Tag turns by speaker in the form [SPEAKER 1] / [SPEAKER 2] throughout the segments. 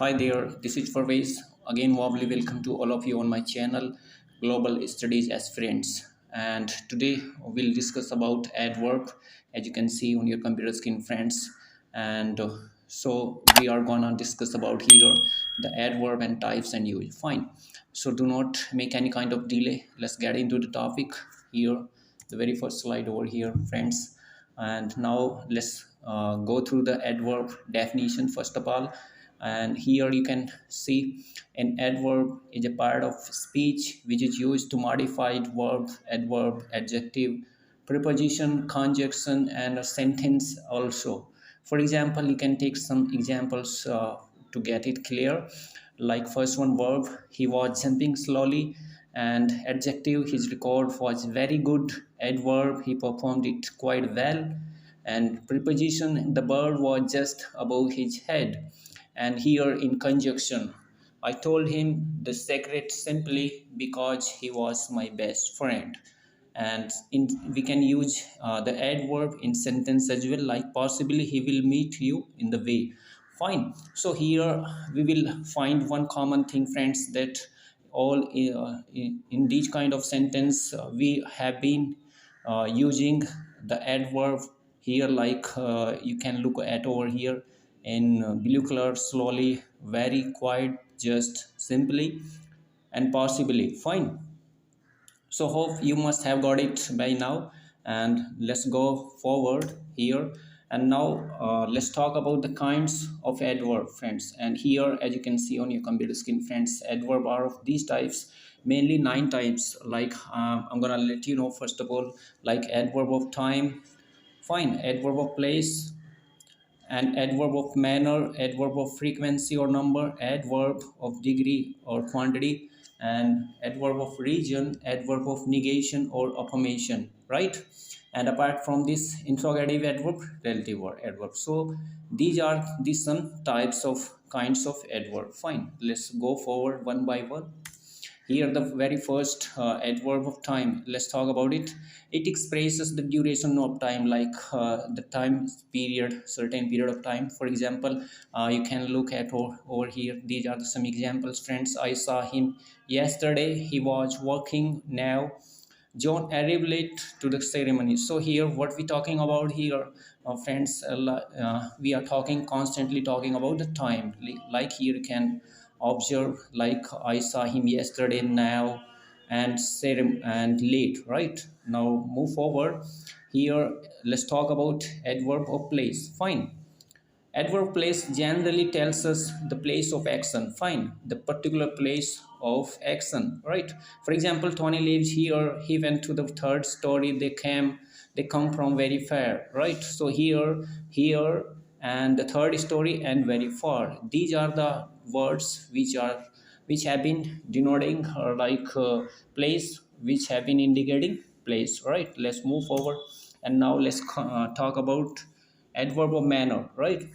[SPEAKER 1] Hi there, this is Farvez. Again, warmly welcome to all of you on my channel, Global Studies as Friends. And today we'll discuss about adverb, as you can see on your computer screen, friends. And so we are gonna discuss about here the adverb and types and use. Fine. So do not make any kind of delay. Let's get into the topic here. The very first slide over here, friends. And now let's go through the adverb definition first of all. And here you can see an adverb is a part of speech which is used to modify verb, adverb, adjective, preposition, conjunction, and a sentence also. For example, you can take some examples to get it clear. Like first one, verb, he was jumping slowly. And adjective, his record was very good. Adverb, he performed it quite well. And preposition, the bird was just above his head. And here in conjunction, I told him the secret simply because he was my best friend. And we can use the adverb in sentence as well, like possibly he will meet you in the way. Fine. So here we will find one common thing, friends, that all in these kind of sentence we have been using the adverb here, like you can look at over here in blue color, slowly, very quiet, just, simply, and possibly. Fine. So hope you must have got it by now, and let's go forward here. And now let's talk about the kinds of adverb, friends. And here, as you can see on your computer screen, friends, adverb are of these types, mainly 9 types. Like I'm gonna let you know first of all, like adverb of time. Fine. Adverb of place, and adverb of manner, adverb of frequency or number, adverb of degree or quantity, and adverb of region, adverb of negation or affirmation, right? And apart from this, interrogative adverb, relative or adverb. So these are the some types of kinds of adverb. Fine, let's go forward one by one. Here the very first adverb of time, let's talk about it. It expresses the duration of time, like the time period, certain period of time. For example, you can look at over here, these are some examples, friends. I saw him yesterday, he was working now. John arrived late to the ceremony. So here what we talking about here, friends, we are talking constantly talking about the time. Like here you can observe, like I saw him yesterday, now, and and late, right? Now move forward. Here let's talk about adverb of place. Fine. Adverb place generally tells us the place of action. Fine, the particular place of action, right? For example, Tony lives here. He went to the third story. They come from very far, right? So here, and the third story and very far. These are the words which have been denoting like place, which have been indicating place, right? Let's move forward, and now let's talk about adverb of manner, right?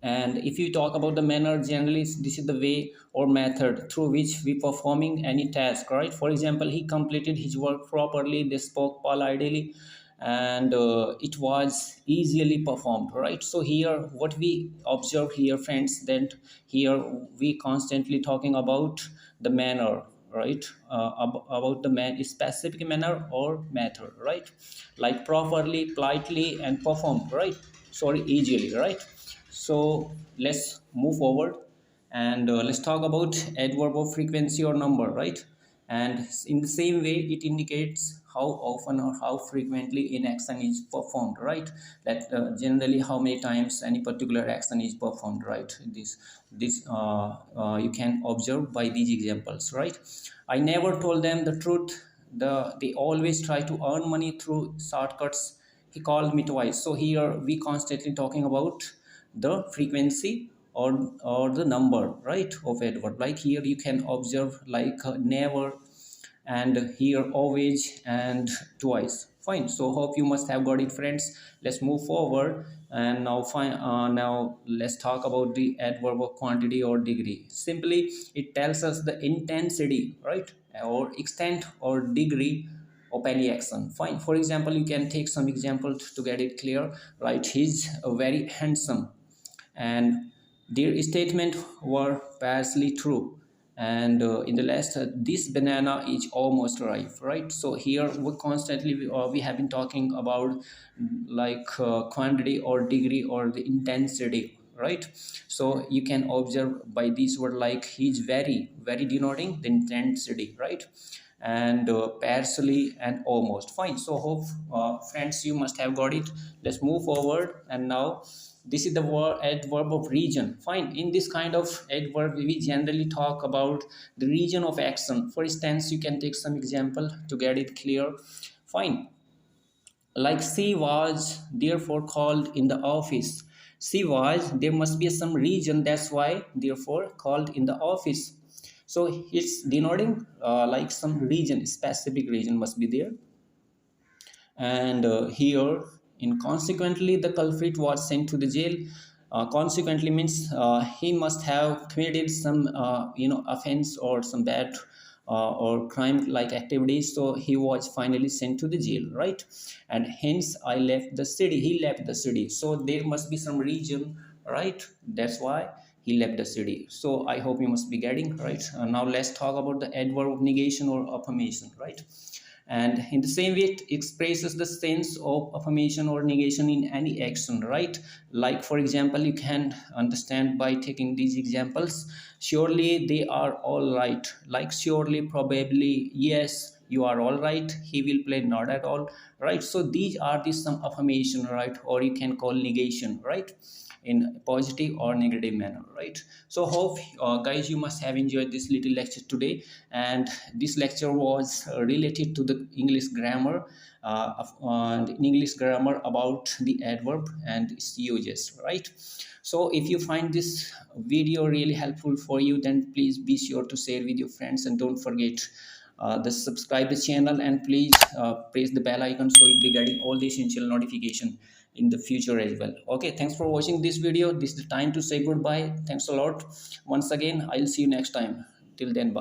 [SPEAKER 1] And if you talk about the manner, generally this is the way or method through which we performing any task, right? For example, he completed his work properly, they spoke politely, and it was easily performed, right? So here what we observe here, friends, that here we constantly talking about the manner, right? About the specific manner or method, right? Like properly, politely, and performed, right? Sorry, easily, right? So let's move forward, and let's talk about adverb of frequency or number, right? And in the same way, it indicates how often or how frequently an action is performed, right? That generally how many times any particular action is performed, right? This you can observe by these examples, right? I never told them the truth. They always try to earn money through shortcuts. He called me twice. So here we constantly talking about the frequency or the number, right, of adverb. Like here you can observe, like never, and here always, and twice. Fine. So hope you must have got it, friends. Let's move forward, and now fine. Now let's talk about the adverb of quantity or degree. Simply it tells us the intensity, right, or extent or degree of any action. Fine. For example, you can take some example to get it clear, right? He's very handsome, and Their statement were partially true. And in the last, this banana is almost ripe, right? So here we have been talking about like quantity or degree or the intensity, right? So you can observe by these word like he's very denoting the intensity, right? And partially and almost fine. So hope friends you must have got it. Let's move forward. And now this is the word adverb of region. Fine. In this kind of adverb we generally talk about the region of action. For instance, you can take some example to get it clear. Fine. Like she was therefore called in the office. She was, there must be some region, that's why therefore called in the office. So it's denoting like some region, specific region must be there. And here in consequently the culprit was sent to the jail. Consequently means he must have committed some offense or some bad or crime like activities, so he was finally sent to the jail, right? And hence I left the city, he left the city, so there must be some region, right? That's why he left the city. So I hope you must be getting right. Now let's talk about the adverb of negation or affirmation, right? And in the same way it expresses the sense of affirmation or negation in any action, right? Like for example, you can understand by taking these examples. Surely they are all right, like surely, probably, yes, you are all right, he will play not at all, right? So these are the some affirmation, right? Or you can call negation, right? In positive or negative manner, right? So hope guys you must have enjoyed this little lecture today. And this lecture was related to the English grammar, and English grammar about the adverb and its uses, right? So if you find this video really helpful for you, then please be sure to share with your friends, and don't forget the subscribe the channel, and please press the bell icon so you'll be getting all the essential notification in the future as well. Okay, thanks for watching this video. This is the time to say goodbye. Thanks a lot once again. I'll see you next time. Till then, bye.